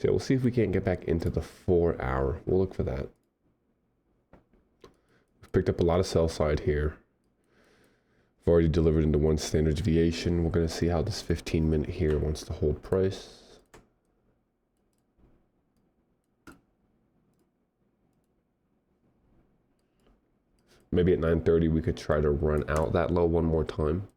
So we'll see if we can't get back into the 4 hour. We'll look for that. We've picked up a lot of sell side here. We've already delivered into one standard deviation. We're going to see how this 15-minute here wants to hold price. Maybe at 9:30 we could try to run out that low one more time.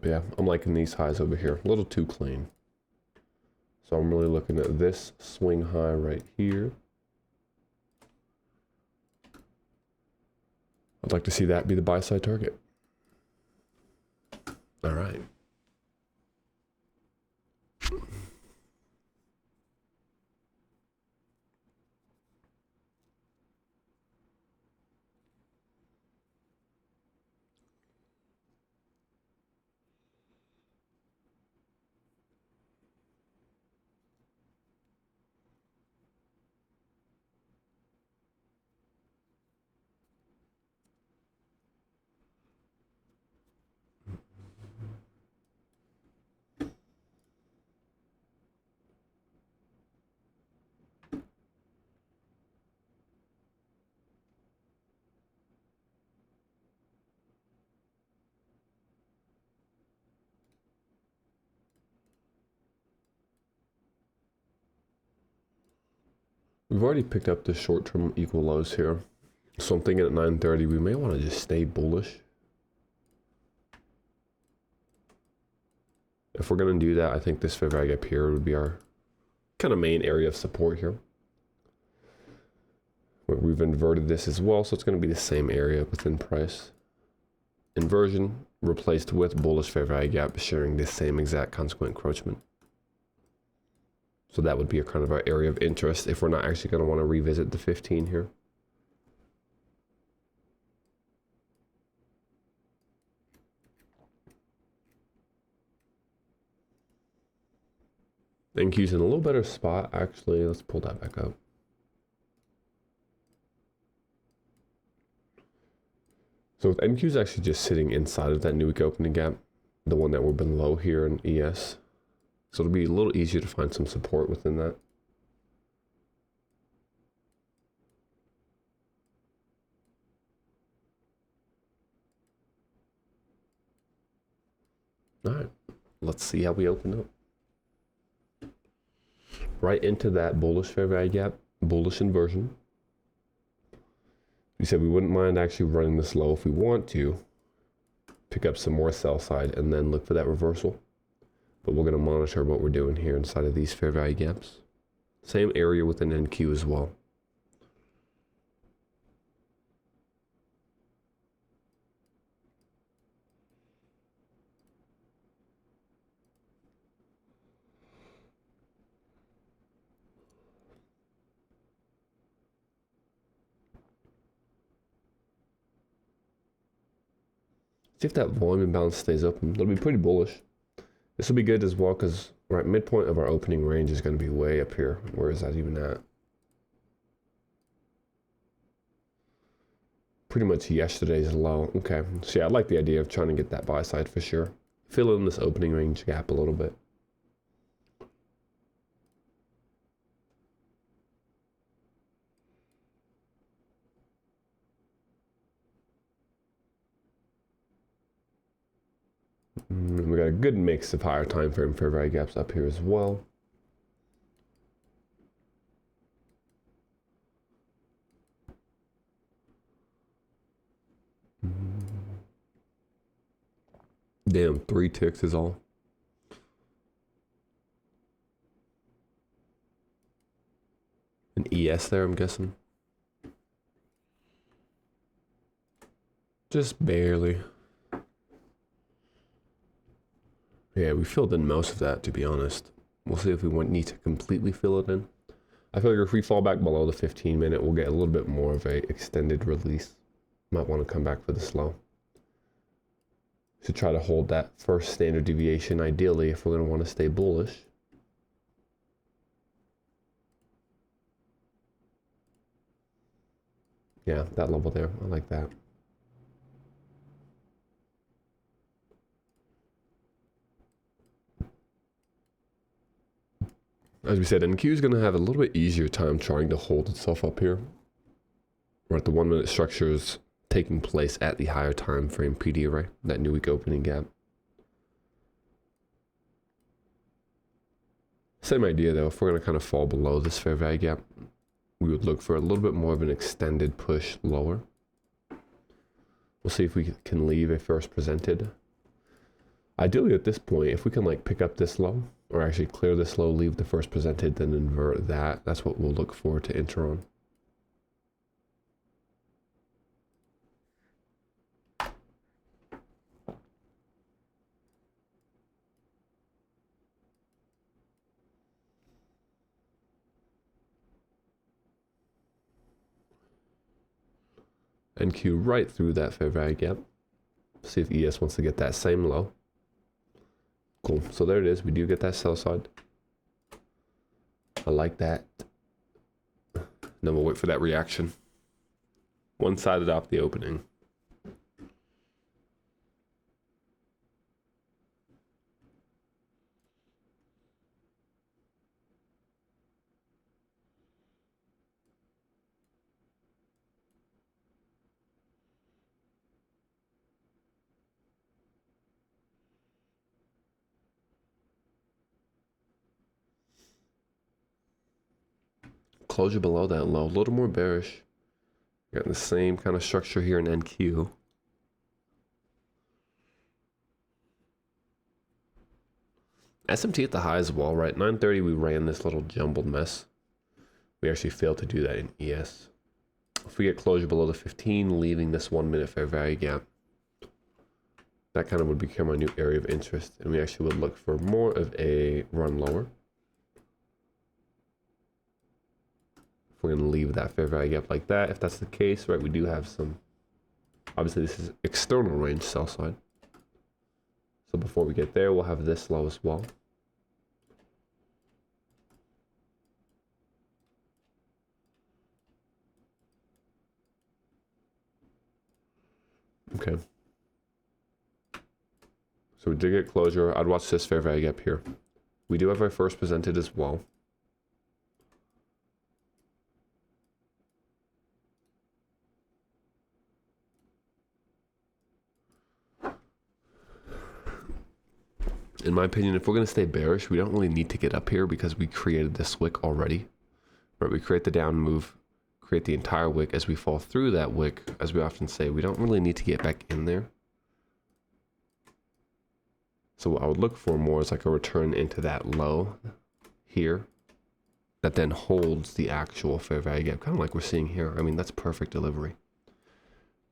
Yeah, I'm liking these highs over here. A little too clean. So I'm really looking at this swing high right here. I'd like to see that be the buy side target. All right. We've already picked up the short-term equal lows here. So I'm thinking at 9:30 we may want to just stay bullish. If we're going to do that, I think this fair value gap here would be our kind of main area of support here. We've inverted this as well, so it's going to be the same area within price. Inversion replaced with bullish fair value gap sharing the same exact consequent encroachment. So that would be a kind of our area of interest if we're not actually going to want to revisit the 15 here. NQ's in a little better spot, actually. Let's pull that back up. So with NQ's actually just sitting inside of that new week opening gap, the one that we're below here in ES. So it'll be a little easier to find some support within that. All right, let's see how we open up. Right into that bullish fair value gap, bullish inversion. We said we wouldn't mind actually running this low if we want to. Pick up some more sell side and then look for that reversal. But we're going to monitor what we're doing here inside of these fair value gaps. Same area within NQ as well. See if that volume imbalance stays open. It'll be pretty bullish. This will be good as well because we're at midpoint of our opening range is going to be way up here. Where is that even at? Pretty much yesterday's low. Okay, so yeah, I like the idea of trying to get that buy side for sure. Fill in this opening range gap a little bit. We got a good mix of higher time frame fair value gaps up here as well. Damn, 3 ticks is all. An ES there, I'm guessing. Just barely. Yeah, we filled in most of that, to be honest. We'll see if we need to completely fill it in. I feel like if we fall back below the 15-minute, we'll get a little bit more of a extended release. Might want to come back for the slow. Should try to hold that first standard deviation, ideally, if we're going to want to stay bullish. Yeah, that level there. I like that. As we said, NQ is going to have a little bit easier time trying to hold itself up here. Right, the 1 minute structure is taking place at the higher time frame PD array, that new week opening gap. Same idea though, if we're going to kind of fall below this fair value gap, we would look for a little bit more of an extended push lower. We'll see if we can leave a first presented. Ideally at this point, if we can like pick up this low, or actually clear this low, leave the first presented, then invert that, that's what we'll look for to enter on. NQ right through that fair value gap. See if ES wants to get that same low. Cool, so there it is, we do get that sell side. I like that. Then we'll wait for that reaction. One-sided off the opening. Closure below that low, a little more bearish. Got the same kind of structure here in NQ. SMT at the high as well, right? 930 we ran this little jumbled mess. We actually failed to do that in ES. If we get closure below the 15, leaving this 1 minute fair value gap, that kind of would become our new area of interest, and we actually would look for more of a run lower. We're going to leave that fair value gap like that. If that's the case, right, we do have some, obviously this is external range sell side. So before we get there, we'll have this low as well. Okay. So we did get closure. I'd watch this fair value gap here. We do have our first presented as well. In my opinion, if we're going to stay bearish, we don't really need to get up here because we created this wick already. Right, we create the down move, create the entire wick. As we fall through that wick, as we often say, we don't really need to get back in there. So what I would look for more is like a return into that low here that then holds the actual fair value gap, kind of like we're seeing here. I mean, that's perfect delivery.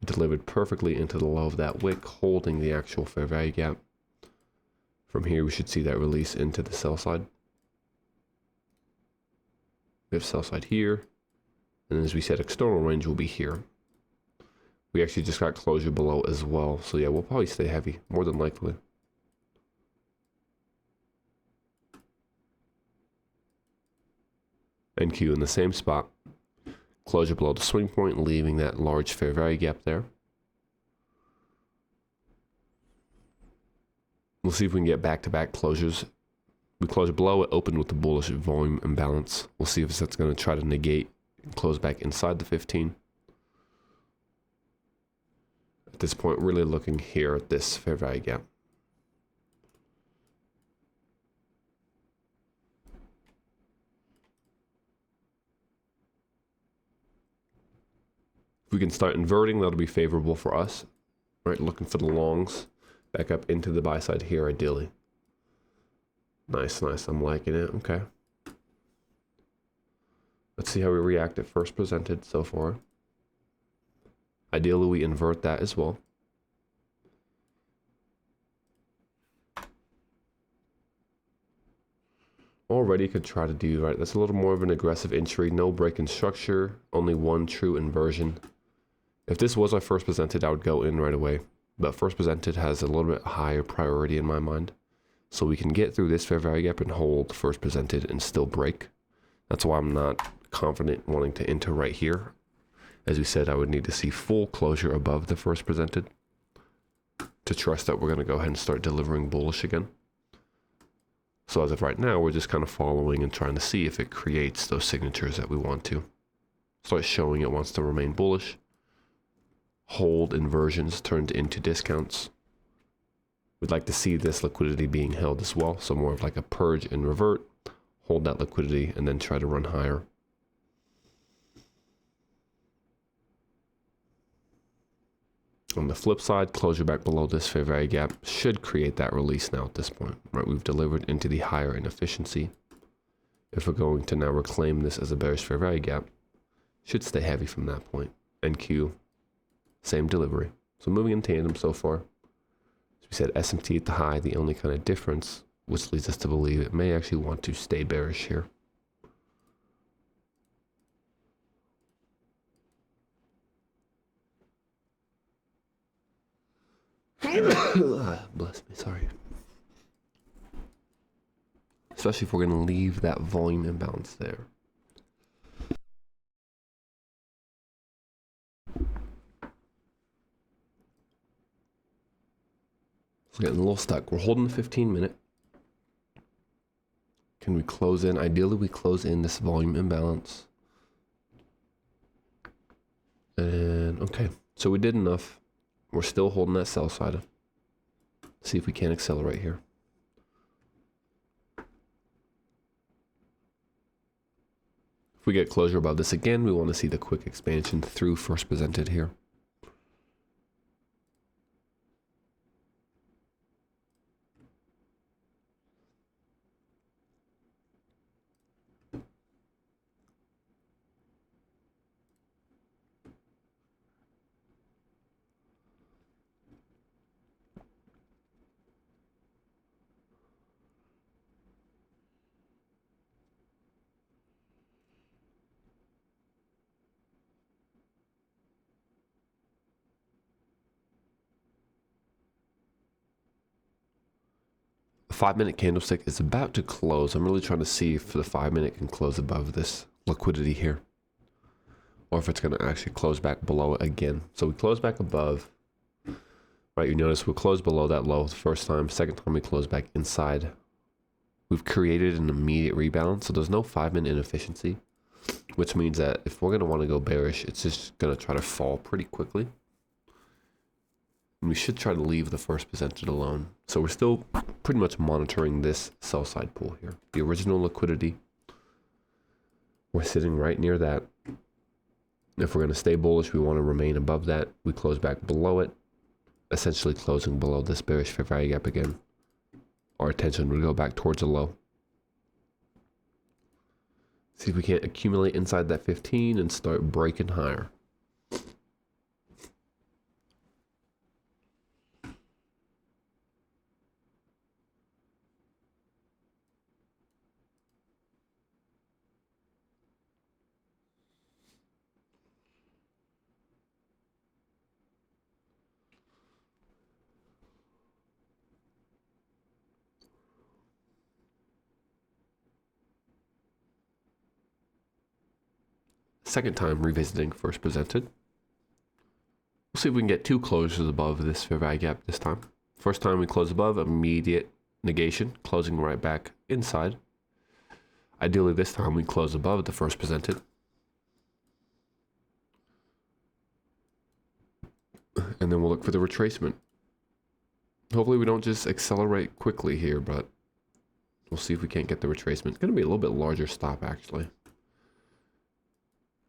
Delivered perfectly into the low of that wick, holding the actual fair value gap. From here, we should see that release into the sell side. We have sell side here. And as we said, external range will be here. We actually just got closure below as well. So yeah, we'll probably stay heavy, more than likely. NQ in the same spot. Closure below the swing point, leaving that large fair value gap there. We'll see if we can get back-to-back closures. We close below it, opened with the bullish volume imbalance. We'll see if that's going to try to negate and close back inside the 15. At this point, really looking here at this fair value gap. If we can start inverting, that'll be favorable for us. Right, looking for the longs. Back up into the buy side here, ideally. Nice, nice. I'm liking it. Okay. Let's see how we react at first presented so far. Ideally, we invert that as well. Already could try to do, right, that's a little more of an aggressive entry. No break in structure. Only one true inversion. If this was our first presented, I would go in right away. But first presented has a little bit higher priority in my mind. So we can get through this fair value gap and hold first presented and still break. That's why I'm not confident wanting to enter right here. As we said, I would need to see full closure above the first presented to trust that we're going to go ahead and start delivering bullish again. So as of right now, we're just kind of following and trying to see if it creates those signatures that we want to. Start showing it wants to remain bullish. Hold inversions turned into discounts. We'd like to see this liquidity being held as well. So more of like a purge and revert, hold that liquidity, and then try to run higher. On the flip side, closure back below this fair value gap should create that release now at this point, right? We've delivered into the higher inefficiency. If we're going to now reclaim this as a bearish fair value gap, should stay heavy from that point. NQ, same delivery. So moving in tandem so far. As we said, SMT at the high, the only kind of difference, which leads us to believe it may actually want to stay bearish here. Bless me, sorry. Especially if we're going to leave that volume imbalance there. It's getting a little stuck. We're holding the 15-minute. Can we close in? Ideally, we close in this volume imbalance. And okay, so we did enough. We're still holding that sell side. See if we can accelerate here. If we get closure above this again, we want to see the quick expansion through first presented here. The 5-minute candlestick is about to close. I'm really trying to see if the 5-minute can close above this liquidity here, or if it's going to actually close back below it again. So we close back above, right? You notice we close below that low the first time. Second time we close back inside. We've created an immediate rebalance, so there's no 5-minute inefficiency, which means that if we're going to want to go bearish, it's just going to try to fall pretty quickly. And we should try to leave the first presented alone. So we're still pretty much monitoring this sell side pool here. The original liquidity, we're sitting right near that. If we're going to stay bullish, we want to remain above that. We close back below it, essentially closing below this bearish fair value gap again. Our attention would go back towards the low. See if we can't accumulate inside that 15 and start breaking higher. Second time revisiting first presented. We'll see if we can get 2 closures above this fair value gap this time. First time we close above, immediate negation, closing right back inside. Ideally this time we close above the first presented. And then we'll look for the retracement. Hopefully we don't just accelerate quickly here, but we'll see if we can't get the retracement. It's going to be a little bit larger stop actually.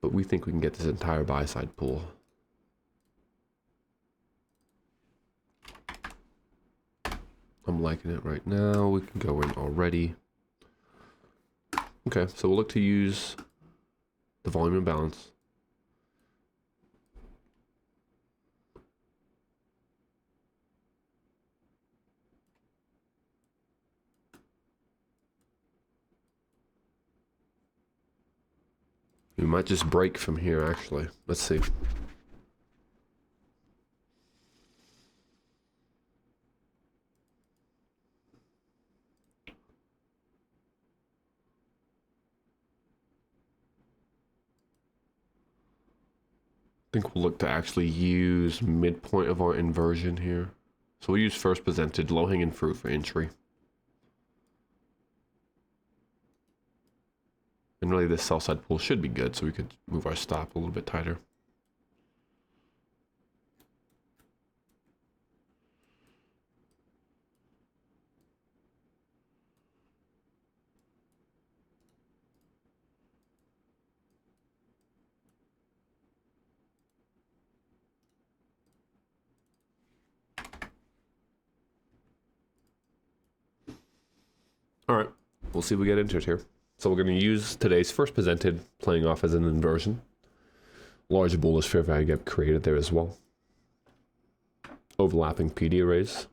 But we think we can get this entire buy side pool. I'm liking it right now. We can go in already. Okay, so we'll look to use the volume imbalance. We might just break from here, actually. Let's see. I think we'll look to actually use midpoint of our inversion here. So we'll use first presented low-hanging fruit for entry. And really this sell side pull should be good, so we could move our stop a little bit tighter. All right, we'll see if we get into it here. So we're going to use today's first presented playing off as an inversion. Large bullish fair value gap created there as well. Overlapping PD arrays.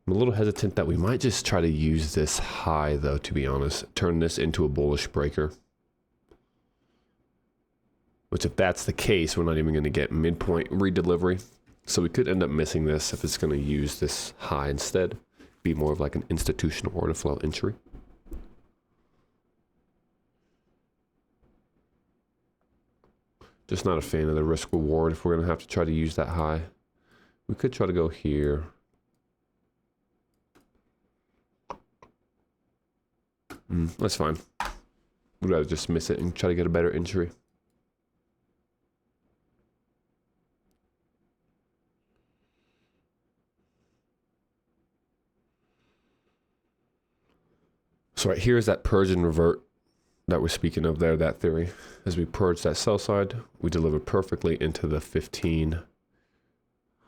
I'm a little hesitant that we might just try to use this high though, to be honest. Turn this into a bullish breaker. Which if that's the case, we're not even going to get midpoint redelivery. So we could end up missing this if it's going to use this high instead. Be more of like an institutional order flow entry. Just not a fan of the risk reward if we're going to have to try to use that high. We could try to go here. That's fine. We'd rather just miss it and try to get a better entry. So right here is that purge and revert that we're speaking of there, that theory. As we purge that sell side, we deliver perfectly into the 15.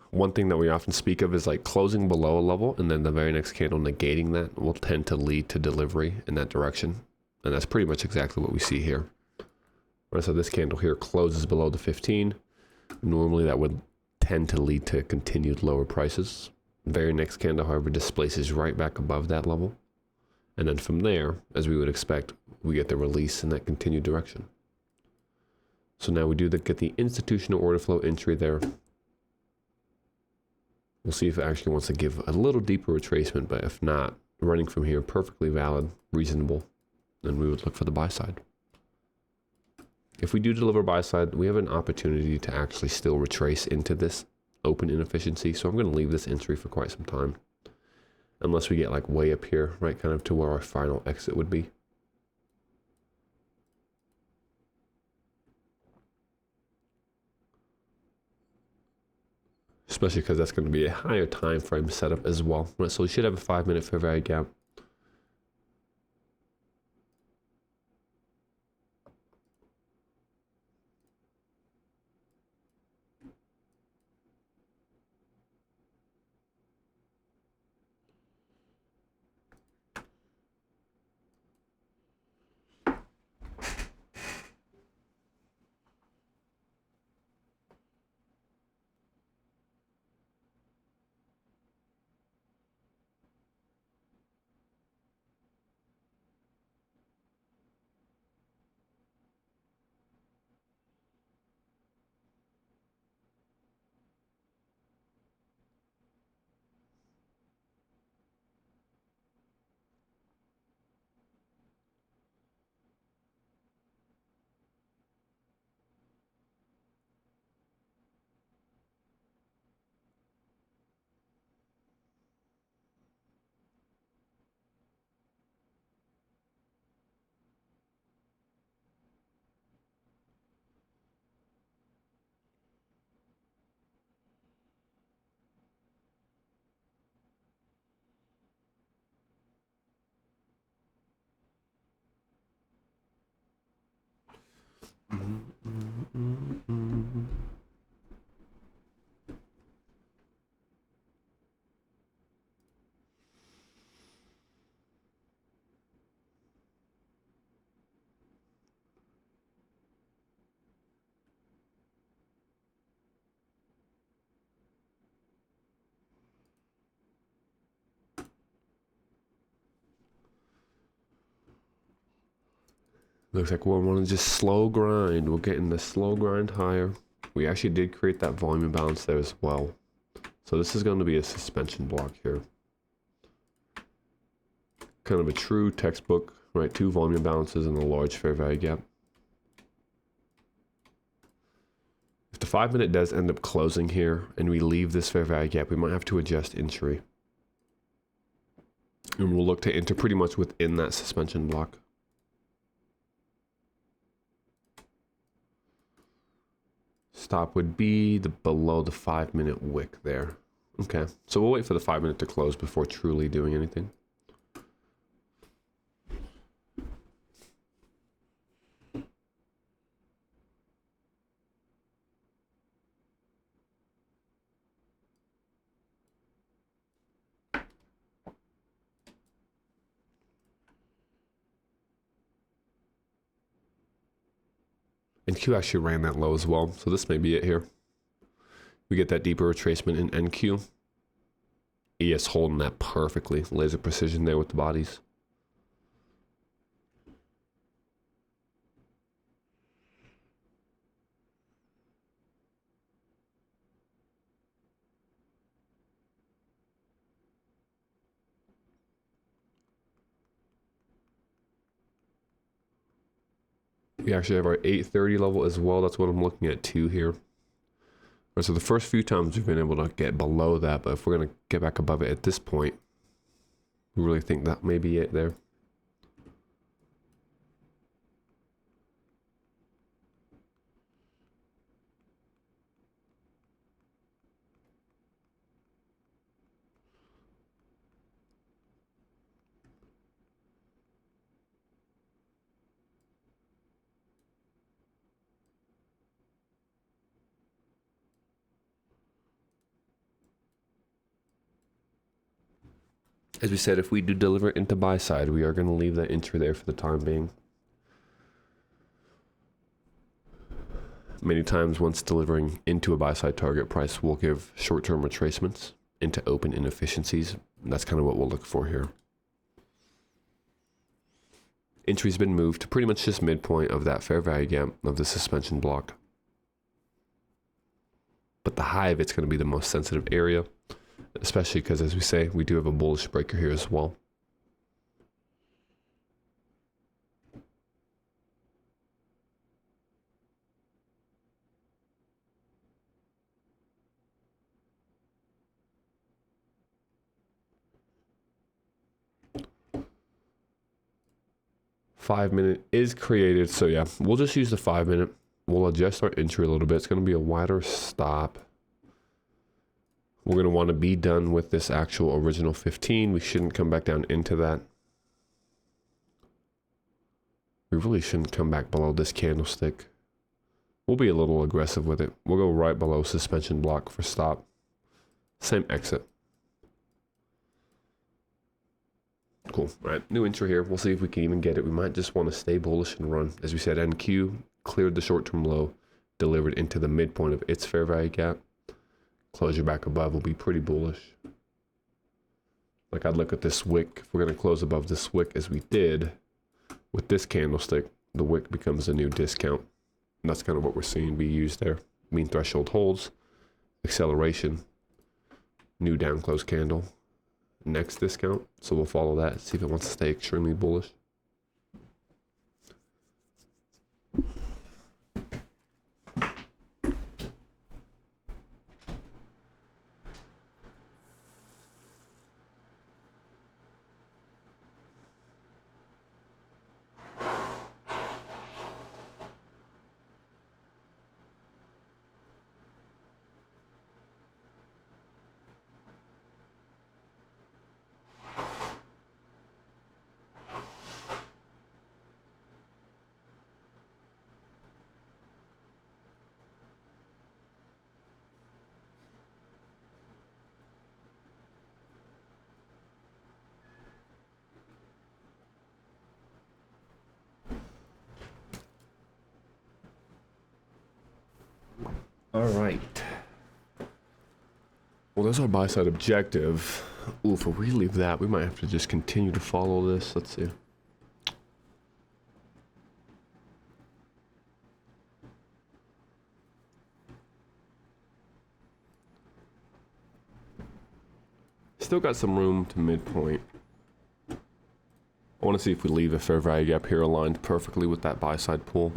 One thing that we often speak of is like closing below a level and then the very next candle negating that will tend to lead to delivery in that direction. And that's pretty much exactly what we see here. Right, so this candle here closes below the 15. Normally that would tend to lead to continued lower prices. Very next candle, however, displaces right back above that level. And then from there, as we would expect, we get the release in that continued direction. So now we do get the institutional order flow entry there. We'll see if it actually wants to give a little deeper retracement, but if not, running from here, perfectly valid, reasonable, then we would look for the buy side. If we do deliver buy side, we have an opportunity to actually still retrace into this open inefficiency. So I'm going to leave this entry for quite some time. Unless we get like way up here, right, kind of to where our final exit would be. Especially because that's going to be a higher time frame setup as well. Right, so we should have a 5-minute fair value gap. Looks like we're wanting to just slow grind. We're getting the slow grind higher. We actually did create that volume balance there as well. So this is going to be a suspension block here. Kind of a true textbook, right? 2 volume balances and a large fair value gap. If the 5-minute does end up closing here and we leave this fair value gap, we might have to adjust entry. And we'll look to enter pretty much within that suspension block. Stop would be below the 5-minute wick there. Okay, so we'll wait for the 5-minute to close before truly doing anything. And Q actually ran that low as well, so this may be it here. We get that deeper retracement in NQ. ES holding that perfectly. Laser precision there with the bodies. We actually have our 830 level as well. That's what I'm looking at too here. All right, so the first few times we've been able to get below that, but if we're going to get back above it at this point, we really think that may be it there. As we said, if we do deliver it into buy side, we are going to leave that entry there for the time being. Many times once delivering into a buy side target price, we'll give short-term retracements into open inefficiencies. And that's kind of what we'll look for here. Entry's been moved to pretty much just midpoint of that fair value gap of the suspension block. But the high of it's going to be the most sensitive area, especially because, as we say, we do have a bullish breaker here as well. Five-minute is created, so yeah, we'll just use the 5-minute. We'll adjust our entry a little bit. It's going to be a wider stop. We're going to want to be done with this actual original 15. We shouldn't come back down into that. We really shouldn't come back below this candlestick. We'll be a little aggressive with it. We'll go right below suspension block for stop. Same exit. Cool. All right, new entry here. We'll see if we can even get it. We might just want to stay bullish and run. As we said, NQ cleared the short-term low, delivered into the midpoint of its fair value gap. Closure back above will be pretty bullish. Like I'd look at this wick. If we're going to close above this wick as we did with this candlestick, the wick becomes a new discount. And that's kind of what we're seeing be used there. Mean threshold holds, acceleration, new down close candle, next discount. So we'll follow that, see if it wants to stay extremely bullish. All right. Well, there's our buy side objective. Ooh, if we leave that, we might have to just continue to follow this. Let's see. Still got some room to midpoint. I want to see if we leave a fair value gap here aligned perfectly with that buy side pull.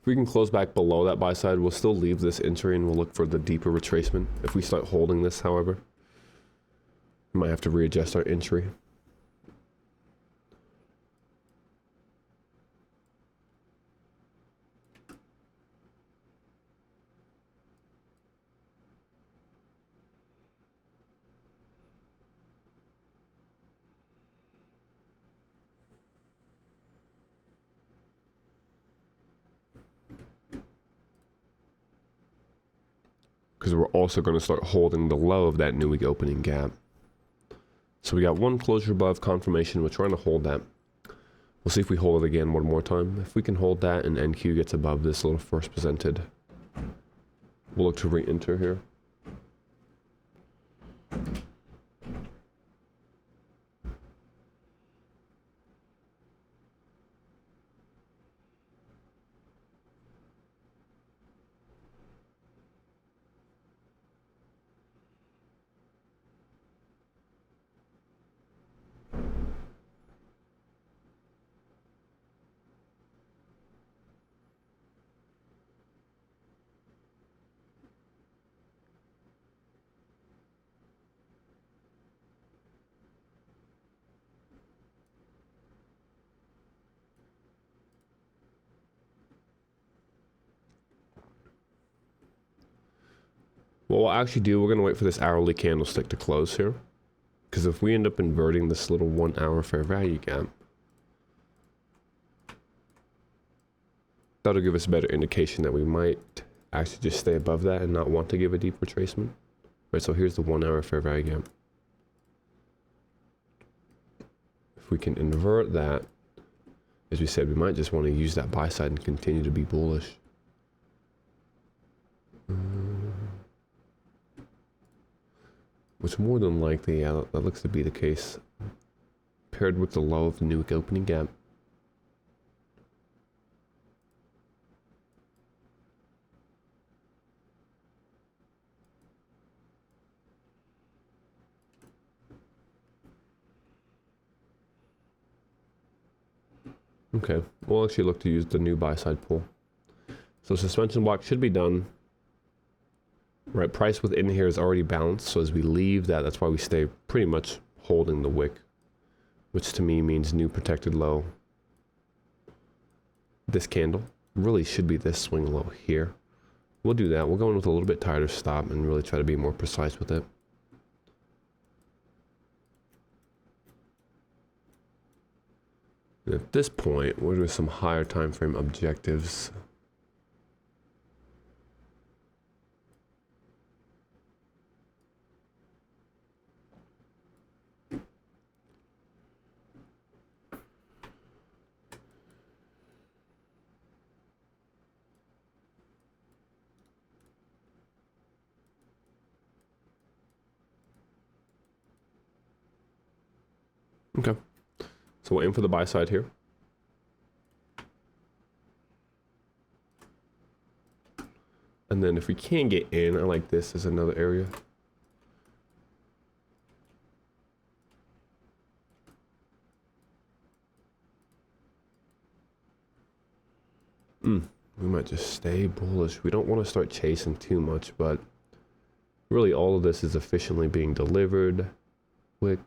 we can close back below that buy side, we'll still leave this entry and we'll look for the deeper retracement. If we start holding this, however, we might have to readjust our entry. Because we're also going to start holding the low of that new week opening gap. So we got one closure above confirmation. We're trying to hold that. We'll see if we hold it again one more time. If we can hold that and NQ gets above this little first presented, we'll look to re-enter here. What we'll actually do, we're going to wait for this hourly candlestick to close here. Because if we end up inverting this little 1 hour fair value gap, that'll give us a better indication that we might actually just stay above that and not want to give a deep retracement. Right, so here's the 1 hour fair value gap. If we can invert that, as we said, we might just want to use that buy side and continue to be bullish. Which more than likely, yeah, that looks to be the case. Paired with the low of the new opening gap. Okay, we'll actually look to use the new buy side pull. So suspension block should be done. Right, price within here is already balanced, so as we leave that, that's why we stay pretty much holding the wick, which to me means new protected low. This candle really should be this swing low here. We'll do that. We'll go in with a little bit tighter stop and really try to be more precise with it. And at this point, we're doing some higher time frame objectives. Okay, so we'll aim for the buy side here. And then if we can get in, I like this as another area. We might just stay bullish. We don't want to start chasing too much, but really all of this is efficiently being delivered. Quick.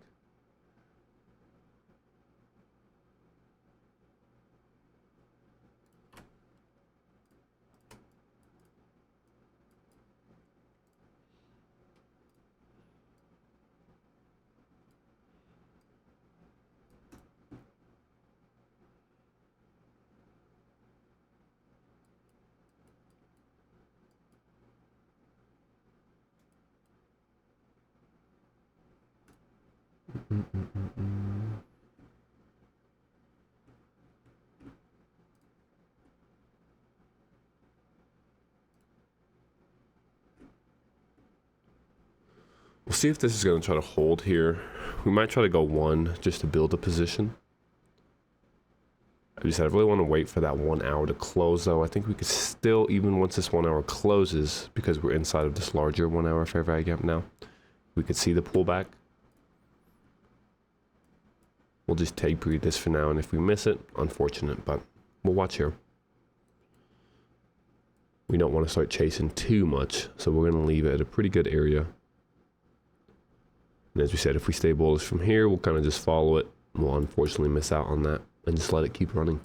We'll see if this is going to try to hold here. We might try to go one just to build a position. I really want to wait for that 1 hour to close though. I think we could still, even once this 1 hour closes, because we're inside of this larger 1 hour fair value gap now, we could see the pullback. We'll just take breathe this for now, and if we miss it, unfortunate, but we'll watch here. We don't want to start chasing too much, so we're going to leave it at a pretty good area. And as we said, if we stay bullish from here, we'll kind of just follow it. We'll unfortunately miss out on that and just let it keep running.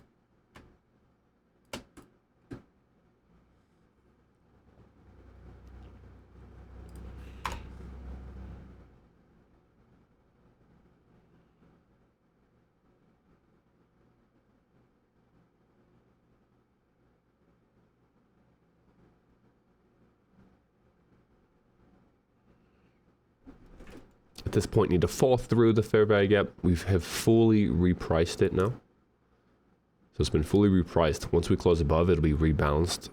At this point, need to fall through the fair value gap. We have fully repriced it now. So it's been fully repriced. Once we close above, it'll be rebalanced.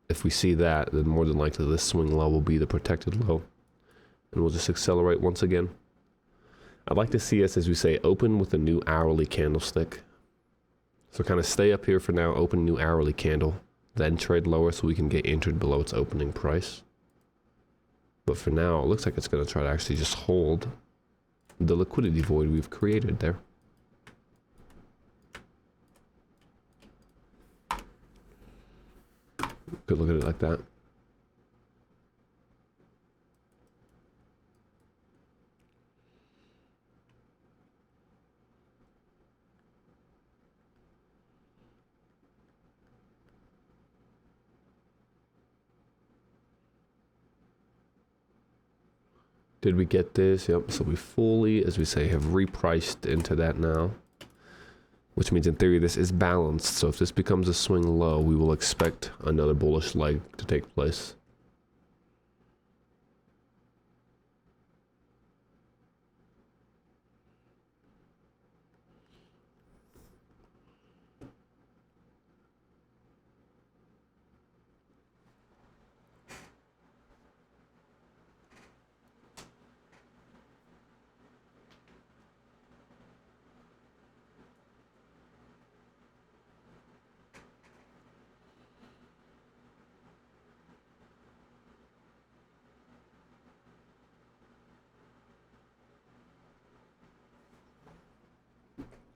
If we see that, then more than likely this swing low will be the protected low. And we'll just accelerate once again. I'd like to see us, as we say, open with a new hourly candlestick. So kind of stay up here for now, open new hourly candle, then trade lower so we can get entered below its opening price. But for now, it looks like it's going to try to actually just hold the liquidity void we've created there. Could look at it like that. Did we get this? Yep. So we fully, as we say, have repriced into that now. Which means in theory this is balanced. So if this becomes a swing low, we will expect another bullish leg to take place.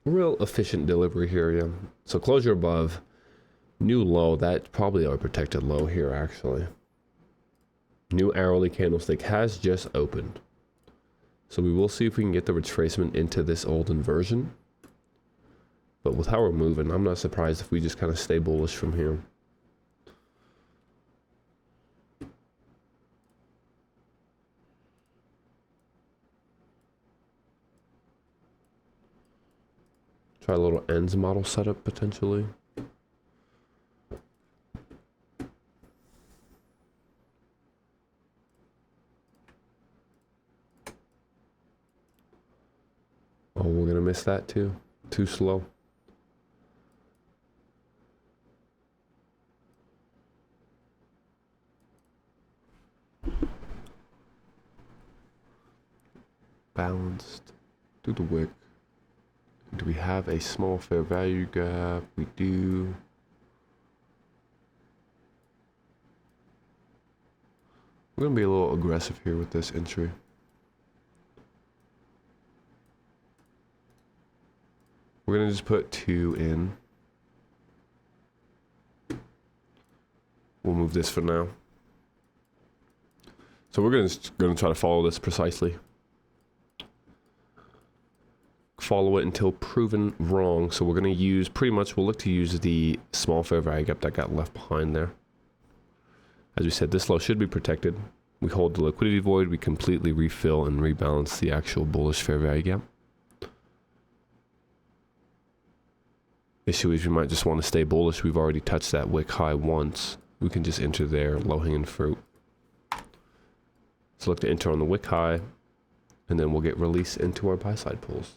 Real efficient delivery here, yeah. So closure above, new low, that's probably our protected low here actually. New hourly candlestick has just opened. So we will see if we can get the retracement into this old inversion. But with how we're moving, I'm not surprised if we just kind of stay bullish from here. Try a little ends model setup potentially. Oh, we're gonna miss that too. Too slow. Balanced. Do the wick. Do we have a small fair value gap? We do. We're gonna be a little aggressive here with this entry. We're gonna just put 2 in. We'll move this for now. So we're gonna try to follow this precisely. Follow it until proven wrong. So we're going to use, pretty much, we'll look to use the small fair value gap that got left behind there. As we said, this low should be protected. We hold the liquidity void, we completely refill and rebalance the actual bullish fair value gap. Issue is we might just want to stay bullish. We've already touched that wick high once. We can just enter there, low hanging fruit. So look to enter on the wick high, and then we'll get release into our buy side pulls.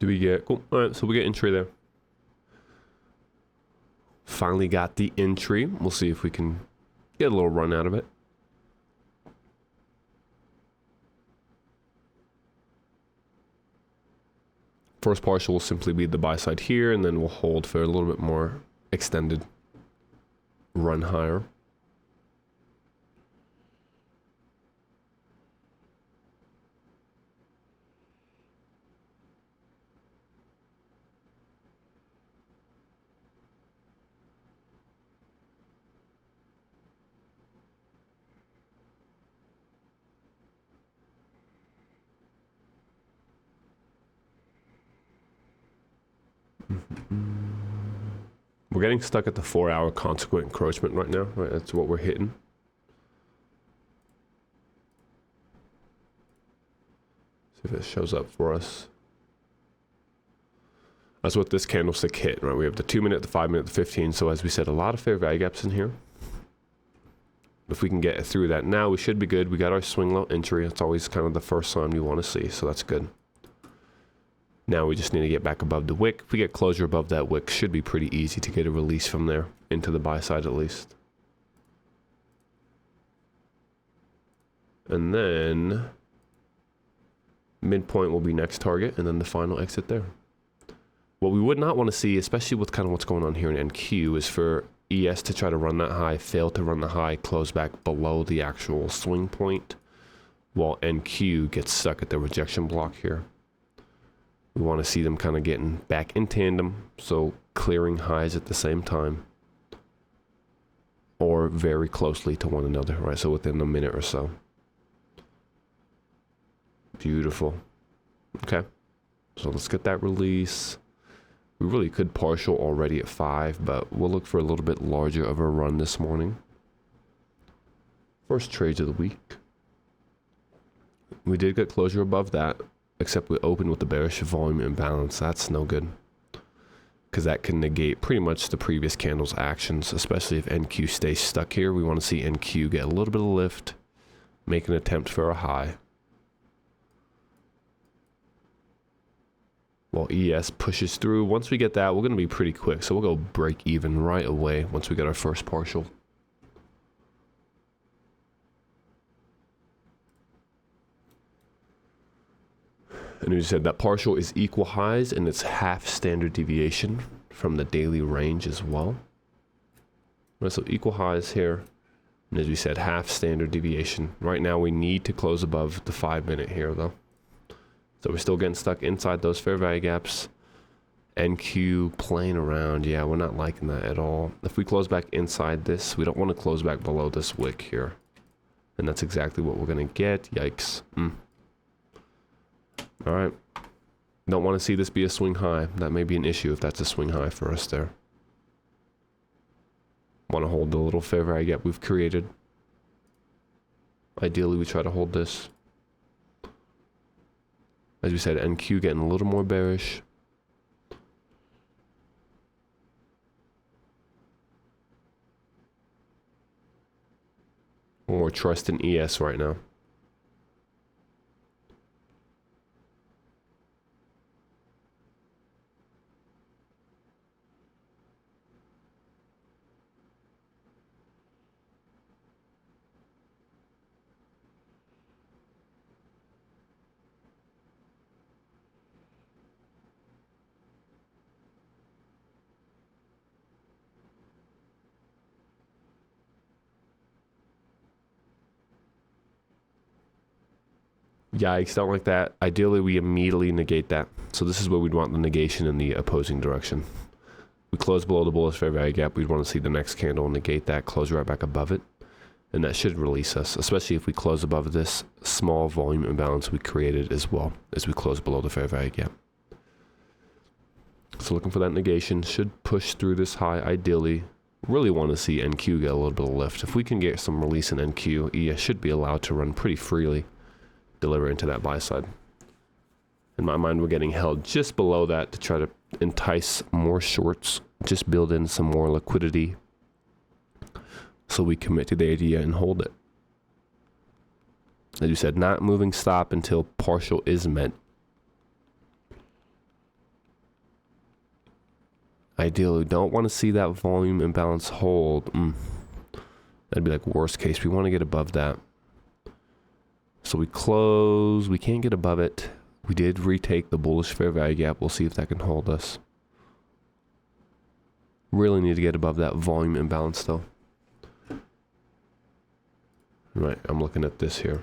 Do we get, cool. All right, so we get entry there. Finally got the entry. We'll see if we can get a little run out of it. First partial will simply be the buy side here, and then we'll hold for a little bit more extended run higher. We're getting stuck at the 4-hour consequent encroachment right now, right? That's what we're hitting. See if it shows up for us. That's what this candlestick hit, right? We have the 2-minute, the 5-minute, the 15. So as we said, a lot of fair value gaps in here. If we can get through that now, we should be good. We got our swing low entry. It's always kind of the first sign you want to see, so that's good. Now we just need to get back above the wick. If we get closure above that wick, should be pretty easy to get a release from there into the buy side at least. And then midpoint will be next target, and then the final exit there. What we would not want to see, especially with kind of what's going on here in NQ, is for ES to try to run that high, fail to run the high, close back below the actual swing point, while NQ gets stuck at the rejection block here. We want to see them kind of getting back in tandem, so clearing highs at the same time, or very closely to one another, right? So within a minute or so. Beautiful. Okay, so let's get that release. We really could partial already at 5, but we'll look for a little bit larger of a run this morning. First trades of the week. We did get closure above that, except we opened with the bearish volume imbalance. That's no good, because that can negate pretty much the previous candle's actions, especially if NQ stays stuck here. We want to see NQ get a little bit of lift, make an attempt for a high, while ES pushes through. Once we get that, we're going to be pretty quick, so we'll go break even right away once we get our first partial. And we said that partial is equal highs, and it's half standard deviation from the daily range as well. Right, so equal highs here, and as we said, half standard deviation. Right now we need to close above the 5-minute here though. So we're still getting stuck inside those fair value gaps. NQ playing around, yeah, we're not liking that at all. If we close back inside this, we don't want to close back below this wick here. And that's exactly what we're gonna get, yikes. All right, don't want to see this be a swing high. That may be an issue if that's a swing high for us there. Want to hold the little fair value gap we've created. Ideally, we try to hold this. As we said, NQ getting a little more bearish. Or trust in ES right now. Yikes, don't like that. Ideally, we immediately negate that. So this is where we'd want the negation in the opposing direction. We close below the bullish fair value gap. We'd want to see the next candle negate that, close right back above it. And that should release us, especially if we close above this small volume imbalance we created as well as we close below the fair value gap. So looking for that negation, should push through this high ideally. Really want to see NQ get a little bit of lift. If we can get some release in NQ, ES should be allowed to run pretty freely, deliver into that buy side. In my mind, we're getting held just below that to try to entice more shorts, just build in some more liquidity so we commit to the idea and hold it. As you said, not moving stop until partial is met. Ideally, we don't want to see that volume imbalance hold. That'd be like worst case. We want to get above that. So we close. We can't get above it. We did retake the bullish fair value gap. We'll see if that can hold us. Really need to get above that volume imbalance though. Right, I'm looking at this here.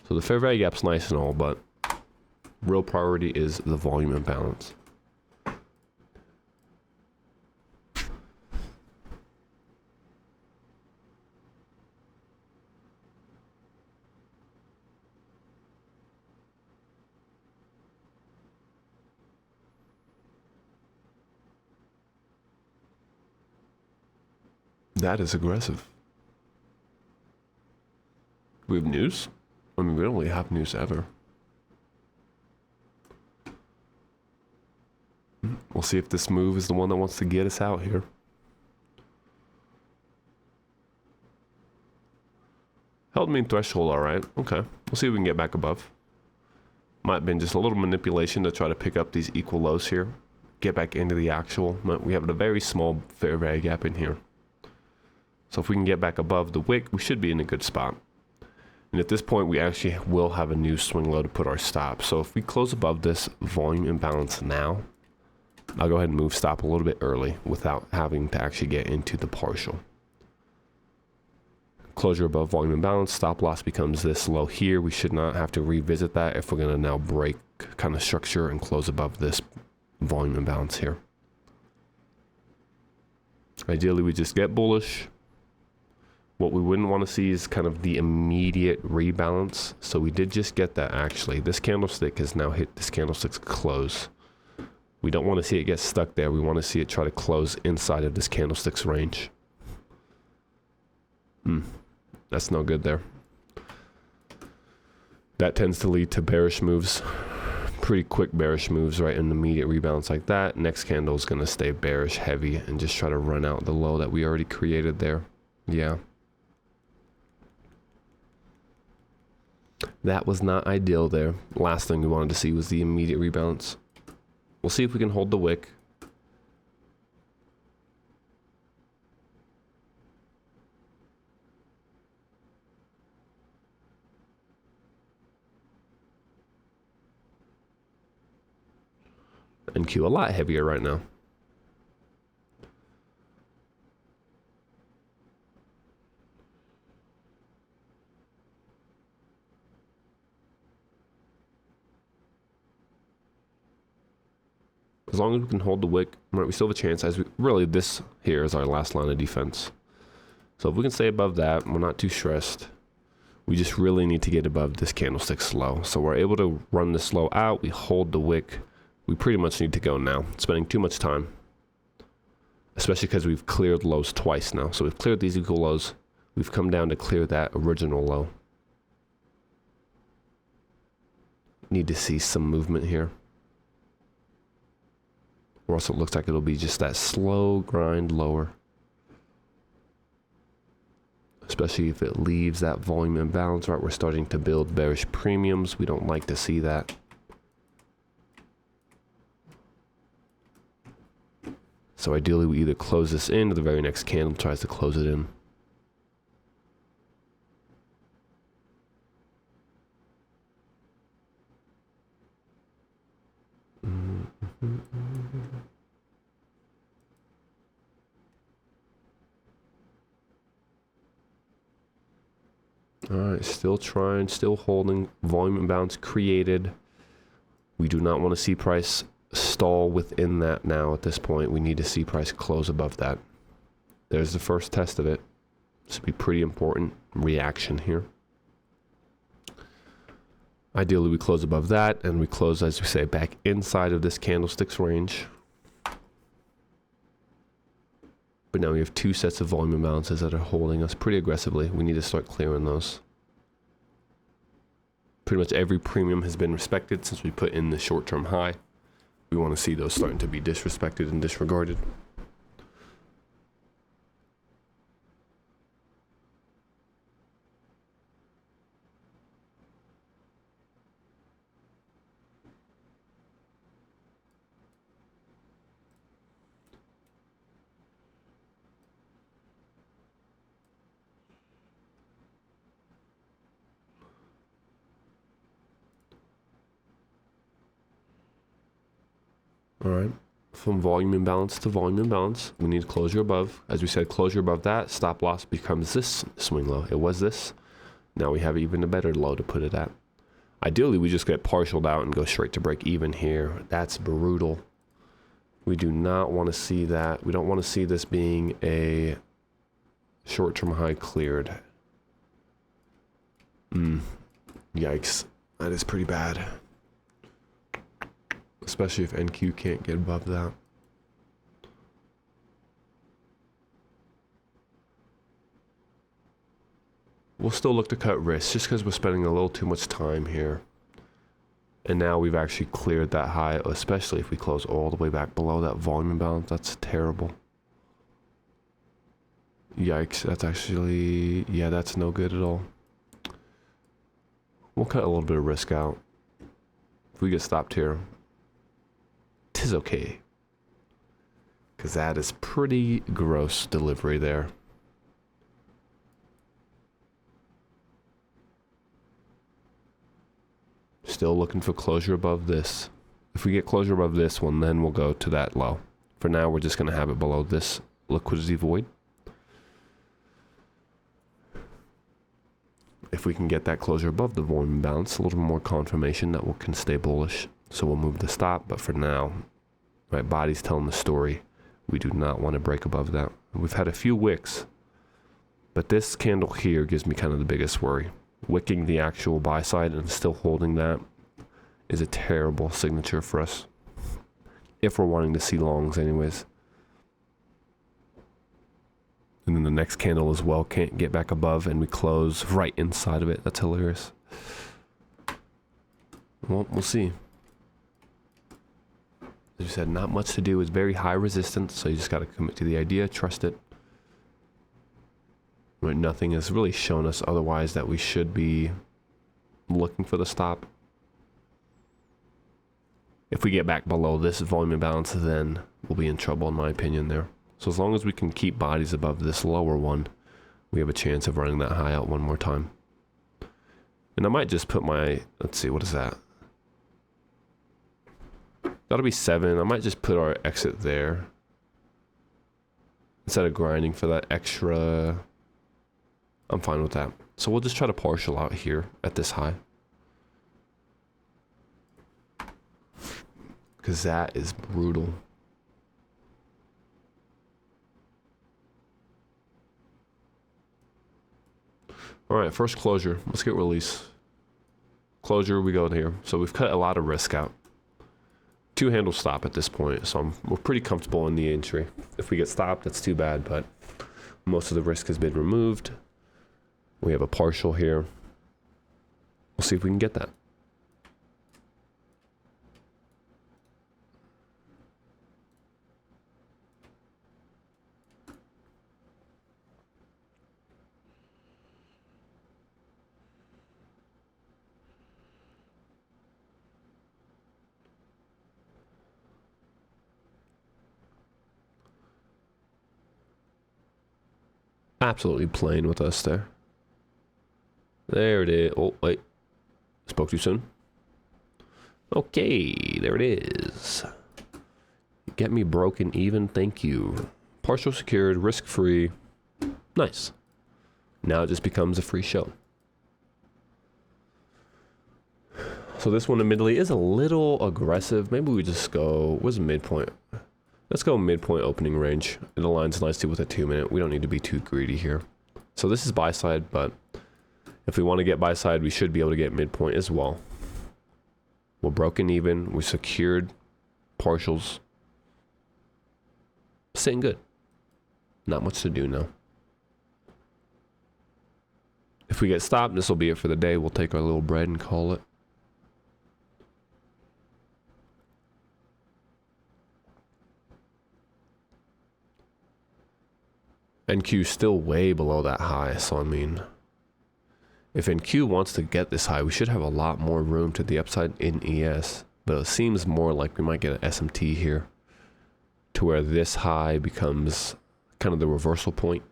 So the fair value gap's nice and all, but real priority is the volume imbalance. That is aggressive. We have news? I mean, we don't really have news ever. We'll see if this move is the one that wants to get us out here. Held mean threshold, all right. Okay, we'll see if we can get back above. Might have been just a little manipulation to try to pick up these equal lows here. Get back into the actual. We have a very small fair value gap in here. So if we can get back above the wick, we should be in a good spot. And at this point, we actually will have a new swing low to put our stop. So if we close above this volume imbalance now, I'll go ahead and move stop a little bit early without having to actually get into the partial. Closure above volume imbalance, stop loss becomes this low here. We should not have to revisit that if we're going to now break kind of structure and close above this volume imbalance here. Ideally, we just get bullish. What we wouldn't want to see is kind of the immediate rebalance. So we did just get that actually. This candlestick has now hit this candlestick's close. We don't want to see it get stuck there. We want to see it try to close inside of this candlestick's range. That's no good there. That tends to lead to bearish moves. Pretty quick bearish moves, right? An immediate rebalance like that. Next candle is going to stay bearish heavy and just try to run out the low that we already created there. Yeah. That was not ideal there. Last thing we wanted to see was the immediate rebalance. We'll see if we can hold the wick. And Q a lot heavier right now. As long as we can hold the wick, right, we still have a chance. As we really, this here is our last line of defense. So if we can stay above that, we're not too stressed. We just really need to get above this candlestick slow. So we're able to run the slow out. We hold the wick. We pretty much need to go now. Spending too much time, especially because we've cleared lows twice now. So we've cleared these equal lows. We've come down to clear that original low. Need to see some movement here. Or else it looks like it'll be just that slow grind lower. Especially if it leaves that volume imbalance, right? We're starting to build bearish premiums. We don't like to see that. So ideally, we either close this in or the very next candle tries to close it in. All right, still trying, still holding. Volume imbalance created. We do not want to see price stall within that now at this point. We need to see price close above that. There's the first test of it. This would be pretty important reaction here. Ideally, we close above that, and we close, as we say, back inside of this candlestick's range. But now we have two sets of volume imbalances that are holding us pretty aggressively. We need to start clearing those. Pretty much every premium has been respected since we put in the short-term high. We want to see those starting to be disrespected and disregarded. All right. From volume imbalance to volume imbalance, we need closure above. As we said, closure above that, stop loss becomes this swing low. It was this. Now we have even a better low to put it at. Ideally, we just get partialed out and go straight to break even here. That's brutal. We do not want to see that. We don't want to see this being a short-term high cleared. Yikes. That is pretty bad. Especially if NQ can't get above that. We'll still look to cut risks just because we're spending a little too much time here. And now we've actually cleared that high, especially if we close all the way back below that volume imbalance. That's terrible. Yikes, that's actually, yeah, that's no good at all. We'll cut a little bit of risk out. If we get stopped here, 'tis okay. Because that is pretty gross delivery there. Still looking for closure above this. If we get closure above this one, then we'll go to that low. For now, we're just going to have it below this liquidity void. If we can get that closure above the volume imbalance, a little more confirmation that we can stay bullish. So we'll move the stop, but for now, right, body's telling the story. We do not want to break above that. We've had a few wicks, but this candle here gives me kind of the biggest worry. Wicking the actual buy side and still holding that is a terrible signature for us. If we're wanting to see longs anyways. And then the next candle as well can't get back above and we close right inside of it. That's hilarious. Well, we'll see. As you said, not much to do. It's very high resistance, so you just got to commit to the idea, trust it. Right, nothing has really shown us otherwise that we should be looking for the stop. If we get back below this volume imbalance, then we'll be in trouble in my opinion there. So as long as we can keep bodies above this lower one, we have a chance of running that high out one more time. And I might just put my, let's see, what is that? That'll be 7. I might just put our exit there. Instead of grinding for that extra, I'm fine with that. So we'll just try to partial out here at this high. Because that is brutal. Alright, first closure. Let's get release. Closure, we go here. So we've cut a lot of risk out. 2 handle stop at this point, so we're pretty comfortable in the entry. If we get stopped, that's too bad, but most of the risk has been removed. We have a partial here. We'll see if we can get that. Absolutely playing with us there. There it is. Oh, wait. Spoke too soon. Okay, there it is. Get me broken even, thank you. Partial secured, risk-free. Nice. Now it just becomes a free show. So this one admittedly is a little aggressive. Maybe we just go, what's the midpoint? Let's go midpoint opening range. It aligns nicely with a 2-minute. We don't need to be too greedy here. So this is buy side, but if we want to get buy side, we should be able to get midpoint as well. We're broken even. We secured partials. Sitting good. Not much to do now. If we get stopped, this will be it for the day. We'll take our little bread and call it. NQ still way below that high, so I mean, if NQ wants to get this high, we should have a lot more room to the upside in ES, but it seems more like we might get an SMT here, to where this high becomes kind of the reversal point.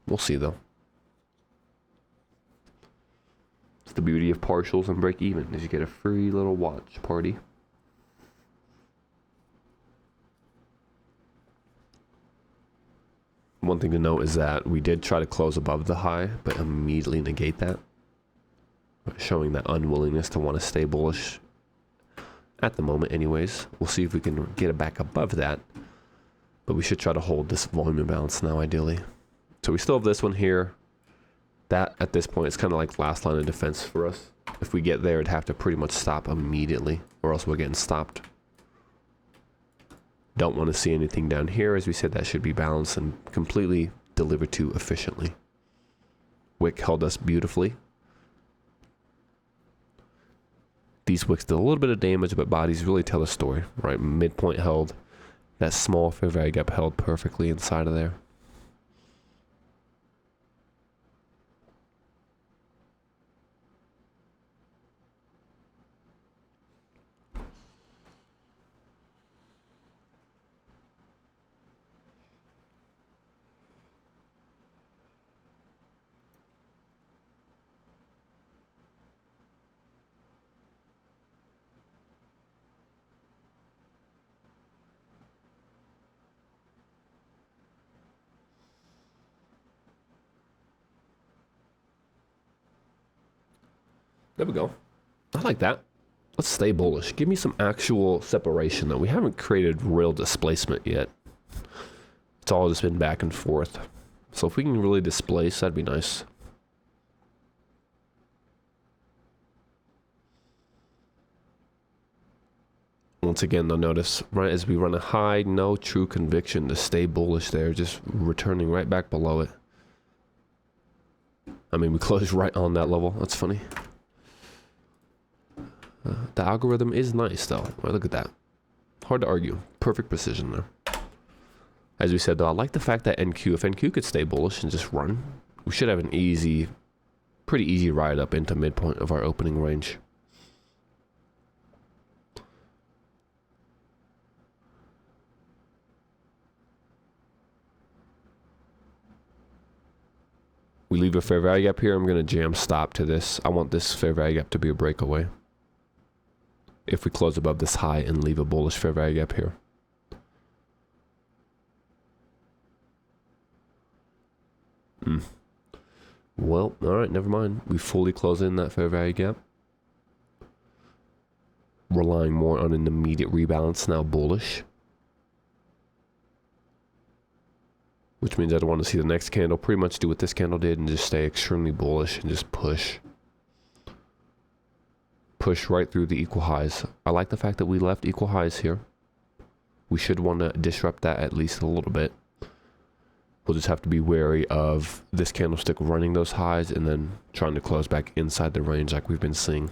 We'll see though. It's the beauty of partials and break even, is you get a free little watch party. one thing to note is that we did try to close above the high, but immediately negate that, showing that unwillingness to want to stay bullish at the moment anyways. We'll see if we can get it back above that, but we should try to hold this volume imbalance now ideally. So we still have this one here. That at this point is kind of like last line of defense for us. If we get there, it'd have to pretty much stop immediately, or else we're getting stopped. Don't want to see anything down here. As we said, that should be balanced and completely delivered to efficiently. Wick held us beautifully. These wicks did a little bit of damage, but bodies really tell the story, right? Midpoint held. That small fair value gap held perfectly inside of there. There we go. I like that. Let's stay bullish. Give me some actual separation though. We haven't created real displacement yet. It's all just been back and forth. So if we can really displace, that'd be nice. Once again, though, notice right as we run a high, no true conviction to stay bullish there, just returning right back below it. I mean, we closed right on that level. That's funny. The algorithm is nice, though. Right, look at that. Hard to argue. Perfect precision there. As we said, though, I like the fact that NQ, if NQ could stay bullish and just run, we should have an easy, pretty easy ride up into midpoint of our opening range. We leave a fair value gap here. I'm going to jam stop to this. I want this fair value gap to be a breakaway. If we close above this high and leave a bullish fair value gap here. Well, alright, never mind. We fully close in that fair value gap. Relying more on an immediate rebalance, now bullish. Which means I don't want to see the next candle. Pretty much do what this candle did and just stay extremely bullish and just push. Push right through the equal highs. I like the fact that we left equal highs here. We should want to disrupt that at least a little bit. We'll just have to be wary of this candlestick running those highs and then trying to close back inside the range like we've been seeing.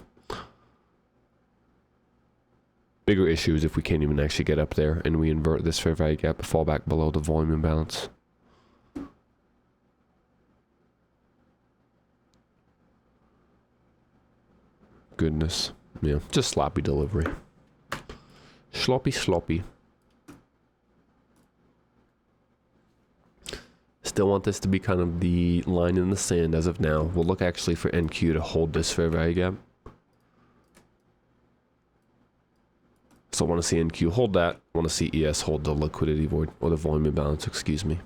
Bigger issue is if we can't even actually get up there and we invert this fair value gap, fall back below the volume imbalance. Goodness. Yeah, just sloppy delivery. Sloppy. Still want this to be kind of the line in the sand as of now. We'll look actually for NQ to hold this fair value gap. So I want to see NQ hold that. I want to see ES hold the liquidity void, or the volume imbalance, excuse me.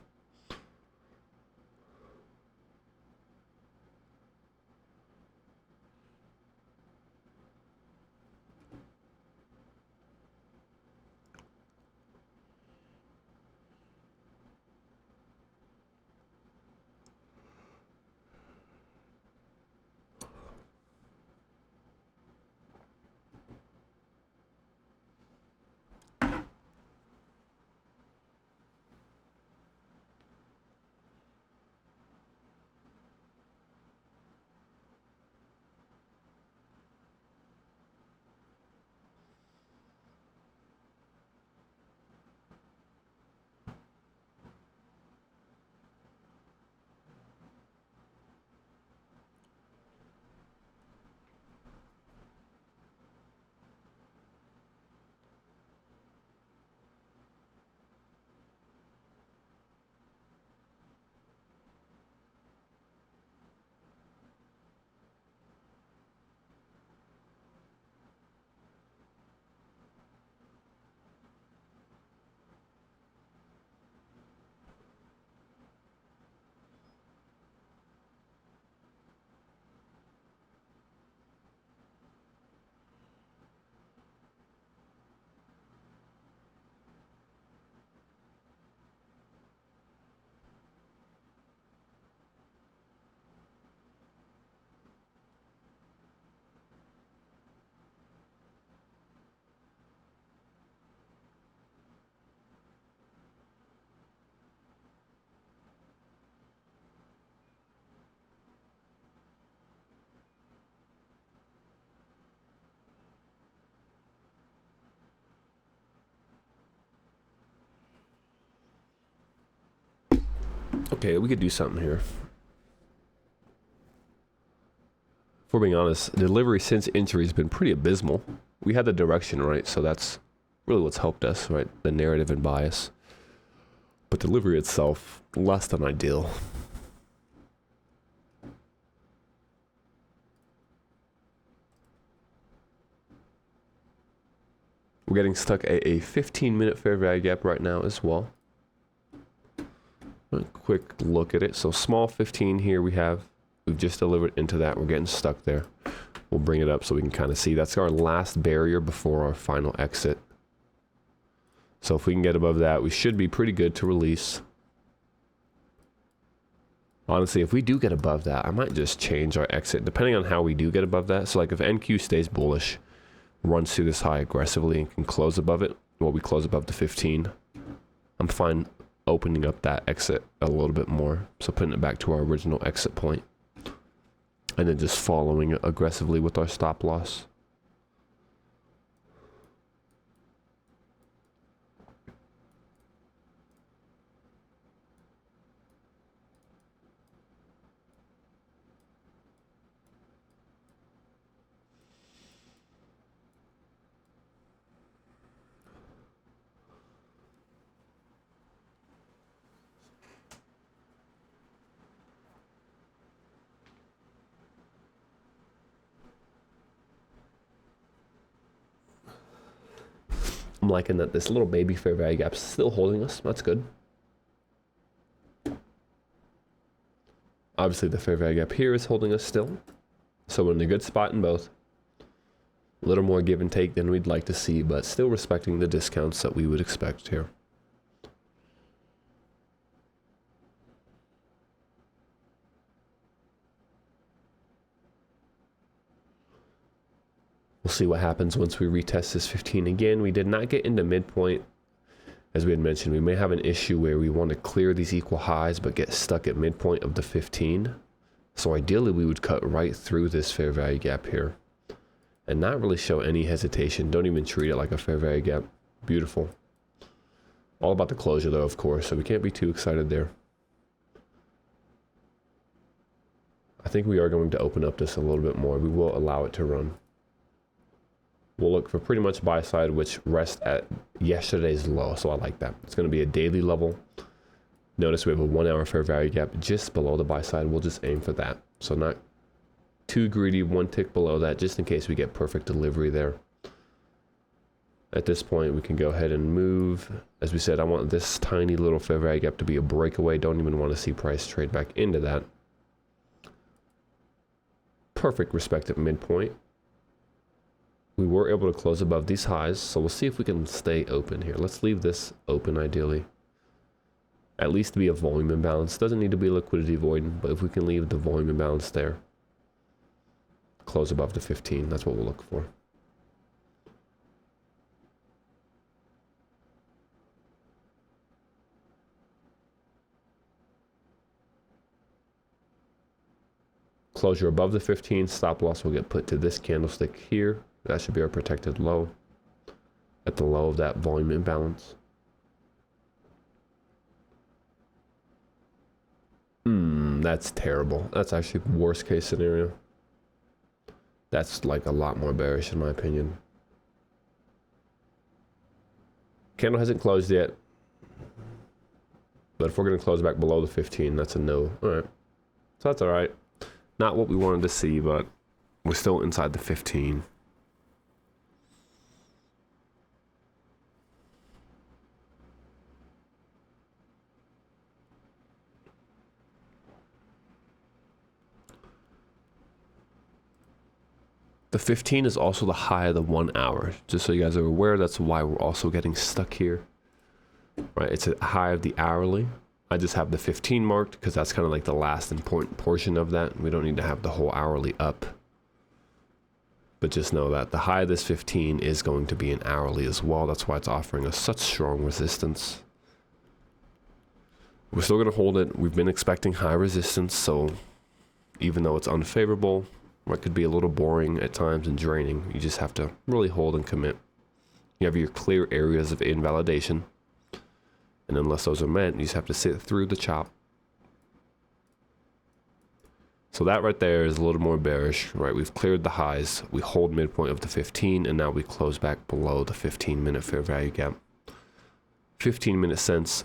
Okay, we could do something here. If we're being honest, delivery since entry has been pretty abysmal. We had the direction right, so that's really what's helped us, right? The narrative and bias. But delivery itself, less than ideal. We're getting stuck at a 15-minute fair value gap right now as well. A quick look at it. So small 15 here we've just delivered into that. We're getting stuck there. We'll bring it up so we can kind of see. That's our last barrier before our final exit. So if we can get above that, we should be pretty good to release. Honestly, if we do get above that, I might just change our exit depending on how we do get above that. So like if NQ stays bullish, runs through this high aggressively and can close above it, well, we close above the 15. I'm fine opening up that exit a little bit more. So putting it back to our original exit point. And then just following it aggressively with our stop loss. I'm liking that this little baby fair value gap is still holding us. That's good. Obviously, the fair value gap here is holding us still. So we're in a good spot in both. A little more give and take than we'd like to see, but still respecting the discounts that we would expect here. We'll see what happens once we retest this 15 again. We did not get into midpoint. As we had mentioned, we may have an issue where we want to clear these equal highs but get stuck at midpoint of the 15. So ideally we would cut right through this fair value gap here and not really show any hesitation. Don't even treat it like a fair value gap. Beautiful. All about the closure though, of course, so we can't be too excited there. I think we are going to open up this a little bit more. We will allow it to run. We'll look for pretty much buy side, which rests at yesterday's low. So I like that. It's going to be a daily level. Notice we have a 1 hour fair value gap just below the buy side. We'll just aim for that. So not too greedy, one tick below that, just in case we get perfect delivery there. At this point, we can go ahead and move. As we said, I want this tiny little fair value gap to be a breakaway. Don't even want to see price trade back into that. Perfect respect at midpoint. We were able to close above these highs, so we'll see if we can stay open here. Let's leave this open ideally. At least to be a volume imbalance. Doesn't need to be a liquidity void, but if we can leave the volume imbalance there. Close above the 15, that's what we'll look for. Closure above the 15, stop loss will get put to this candlestick here. That should be our protected low at the low of that volume imbalance. That's terrible. That's actually worst case scenario. That's like a lot more bearish in my opinion. Candle hasn't closed yet. But if we're going to close back below the 15, that's a no. All right. So that's all right. Not what we wanted to see, but we're still inside the 15. The 15 is also the high of the 1 hour. Just so you guys are aware, that's why we're also getting stuck here. Right, it's a high of the hourly. I just have the 15 marked because that's kind of like the last important portion of that. We don't need to have the whole hourly up. But just know that the high of this 15 is going to be an hourly as well. That's why it's offering us such strong resistance. We're still going to hold it. We've been expecting high resistance, so even though it's unfavorable, or it could be a little boring at times and draining, you just have to really hold and commit. You have your clear areas of invalidation, and unless those are met, you just have to sit through the chop, So that right there is a little more bearish, right? We've cleared the highs. We hold midpoint of the 15, and now we close back below the 15-minute fair value gap. 15-minute cents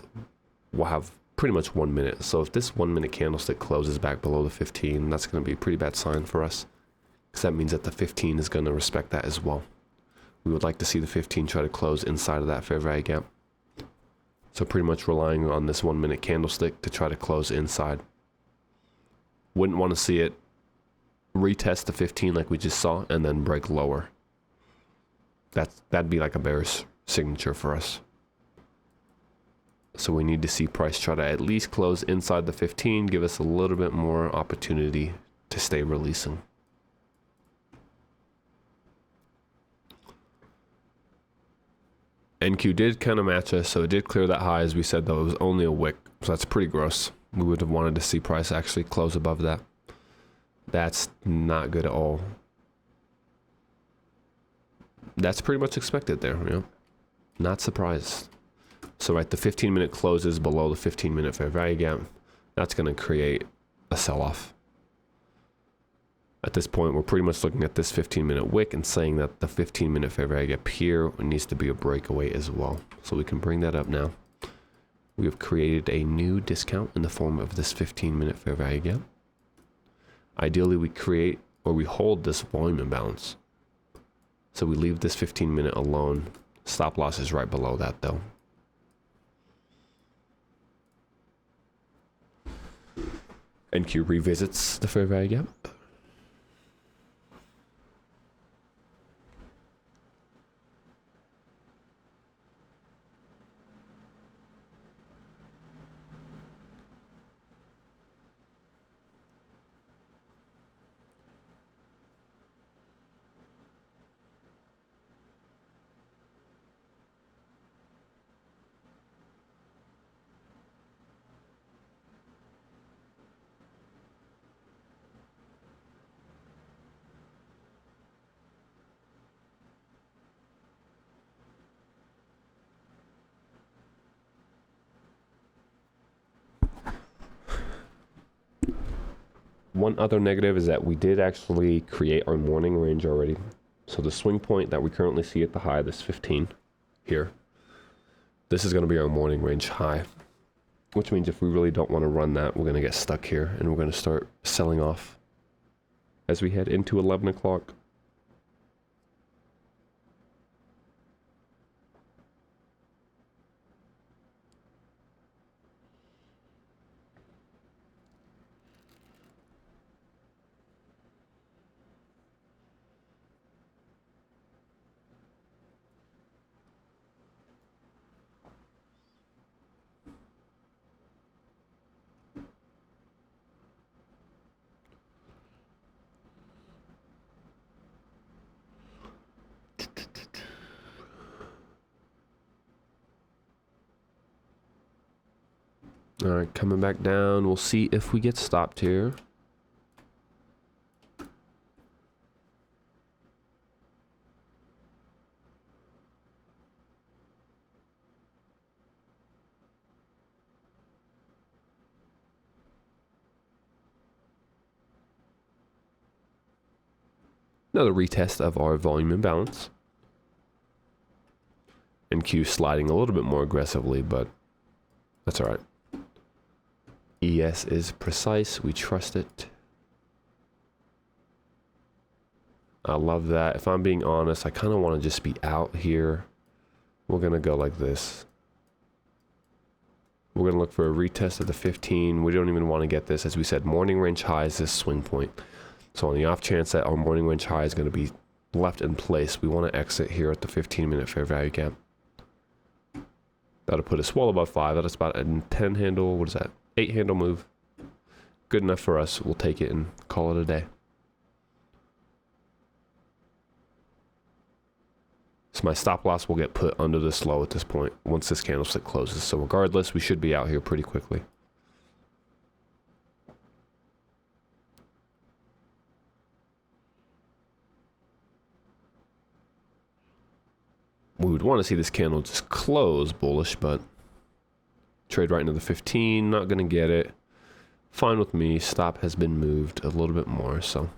will have pretty much 1 minute. So if this 1 minute candlestick closes back below the 15, that's going to be a pretty bad sign for us, because that means that the 15 is going to respect that as well. We would like to see the 15 try to close inside of that fair value gap. So pretty much relying on this 1 minute candlestick to try to close inside. Wouldn't want to see it retest the 15 like we just saw and then break lower. That'd be like a bearish signature for us. So we need to see price try to at least close inside the 15, give us a little bit more opportunity to stay releasing. NQ did kind of match us, so it did clear that high. As we said, though, it was only a wick, so that's pretty gross. We would have wanted to see price actually close above that. That's not good at all. That's pretty much expected there, you know. Not surprised. So right, the 15-minute closes below the 15-minute fair value gap. That's going to create a sell-off. At this point, we're pretty much looking at this 15-minute wick and saying that the 15-minute fair value gap here needs to be a breakaway as well. So we can bring that up now. We have created a new discount in the form of this 15-minute fair value gap. Ideally, we create or we hold this volume imbalance. So we leave this 15-minute alone. Stop loss is right below that, though. NQ revisits the fair value gap. One other negative is that we did actually create our morning range already. So the swing point that we currently see at the high, this 15 here, this is going to be our morning range high, which means if we really don't want to run that, we're going to get stuck here and we're going to start selling off as we head into 11 o'clock. All right, coming back down. We'll see if we get stopped here. Another retest of our volume imbalance. NQ sliding a little bit more aggressively, but that's all right. ES is precise. We trust it. I love that. If I'm being honest, I kind of want to just be out here. We're going to go like this. We're going to look for a retest of the 15. We don't even want to get this. As we said, morning range high is this swing point. So on the off chance that our morning range high is going to be left in place, we want to exit here at the 15-minute fair value gap. That'll put us well above 5. That's about a 10 handle. What is that? 8 handle move. Good enough for us. We'll take it and call it a day. So my stop loss will get put under this low at this point once this candlestick closes. So regardless, we should be out here pretty quickly. We would want to see this candle just close bullish, but trade right into the 15, not going to get it. Fine with me. Stop has been moved a little bit more, so.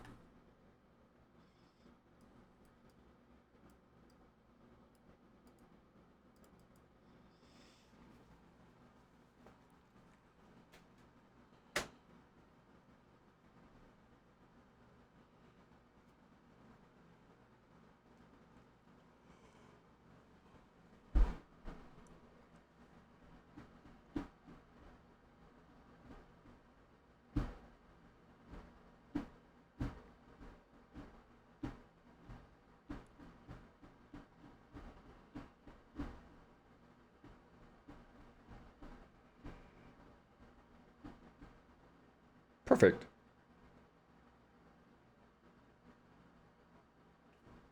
Perfect.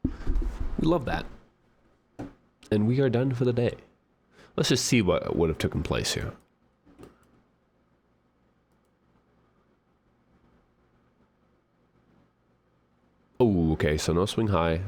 We love that. And we are done for the day. Let's just see what would have taken place here. Oh, okay, so no swing high.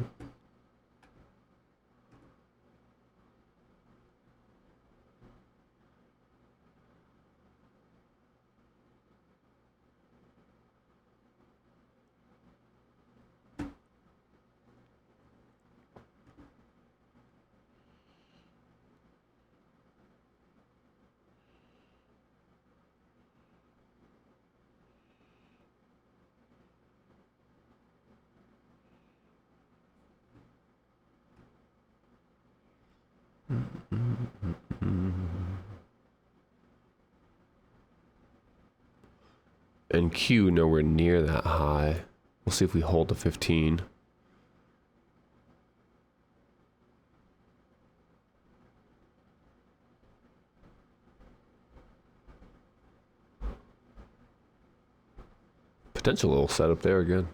And Q nowhere near that high. We'll see if we hold the 15. Potential little setup there again.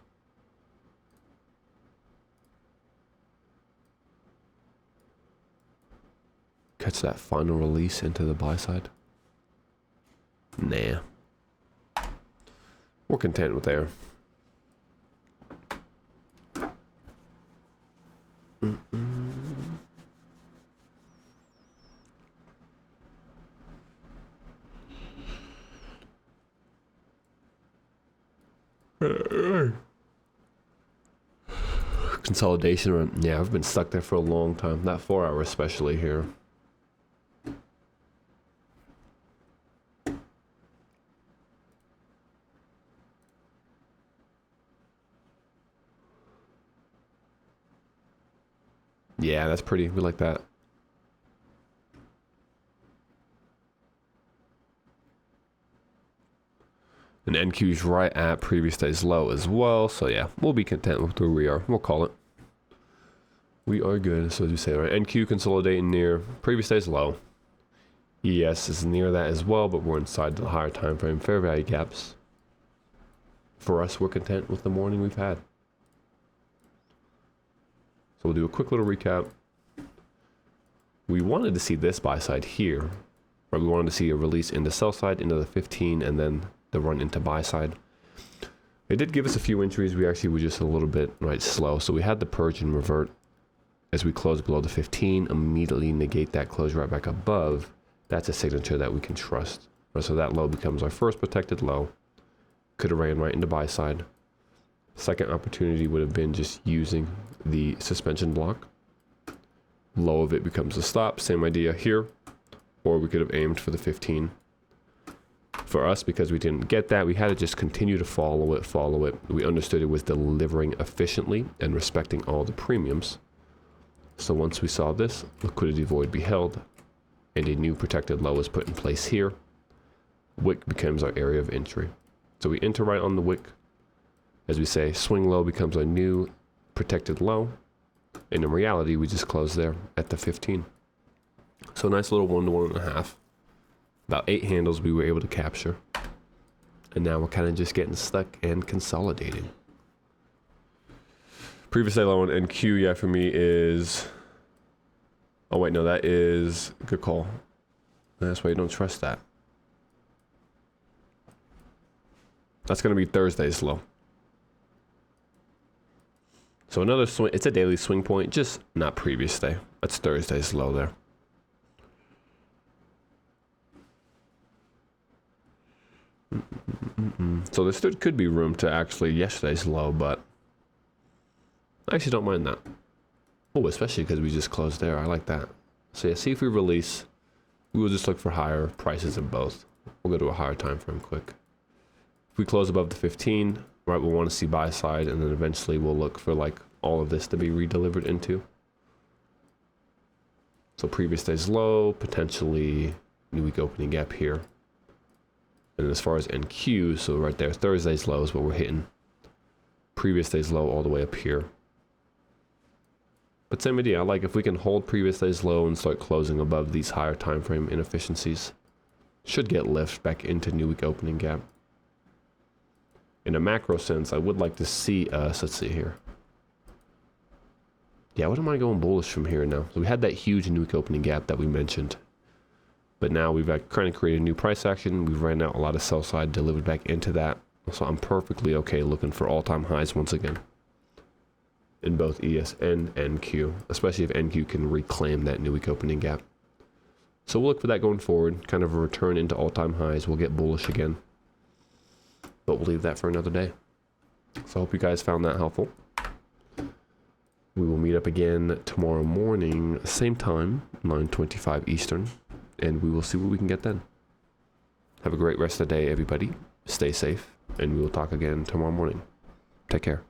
Catch that final release into the buy side. Nah. We're content with there. Consolidation run. Yeah, I've been stuck there for a long time. That 4 hour especially here. Yeah, that's pretty. We like that. And NQ's right at previous day's low as well. So yeah, we'll be content with where we are. We'll call it. We are good. So as you say, right? NQ consolidating near previous day's low. ES is near that as well, but we're inside the higher time frame fair value gaps. For us, we're content with the morning we've had. So we'll do a quick little recap. We wanted to see this buy side here, right? We wanted to see a release into sell side, into the 15, and then the run into buy side. It did give us a few entries. We actually were just a little bit slow. So we had the purge and revert as we close below the 15, immediately negate that close right back above. That's a signature that we can trust. Right? So that low becomes our first protected low. Could have ran right into buy side. Second opportunity would have been just using the suspension block. Low of it becomes a stop. Same idea here. Or we could have aimed for the 15. For us, because we didn't get that, we had to just continue to follow it. We understood it was delivering efficiently and respecting all the premiums. So once we saw this, liquidity void be held, and a new protected low is put in place here. Wick becomes our area of entry. So we enter right on the wick. As we say, swing low becomes our new protected low. And in reality, we just close there at the 15. So a nice little 1 to 1.5. About 8 handles we were able to capture. And now we're kind of just getting stuck and consolidating. Previous day low on NQ, yeah, for me is... Oh, wait, no, that is... Good call. That's why you don't trust that. That's going to be Thursday's low. So another swing, it's a daily swing point, just not previous day. That's Thursday's low there. So there still could be room to actually yesterday's low, but I actually don't mind that. Oh, especially because we just closed there. I like that. So yeah, see if we release. We will just look for higher prices in both. We'll go to a higher time frame quick. If we close above the 15, right, we'll want to see buy side, and then eventually we'll look for like all of this to be redelivered into. So previous day's low, potentially new week opening gap here. And as far as NQ, so right there, Thursday's low is what we're hitting. Previous day's low all the way up here. But same idea, I like if we can hold previous day's low and start closing above these higher time frame inefficiencies. Should get lift back into new week opening gap. In a macro sense, I would like to see us, let's see here. Yeah, what am I going bullish from here now? So we had that huge new week opening gap that we mentioned. But now we've kind of created a new price action. We've ran out a lot of sell side, delivered back into that. So I'm perfectly okay looking for all-time highs once again. In both ES and NQ, especially if NQ can reclaim that new week opening gap. So we'll look for that going forward, kind of a return into all-time highs. We'll get bullish again. But we'll leave that for another day. So I hope you guys found that helpful. We will meet up again tomorrow morning, same time, 9:25 Eastern. And we will see what we can get then. Have a great rest of the day, everybody. Stay safe, and we will talk again tomorrow morning. Take care.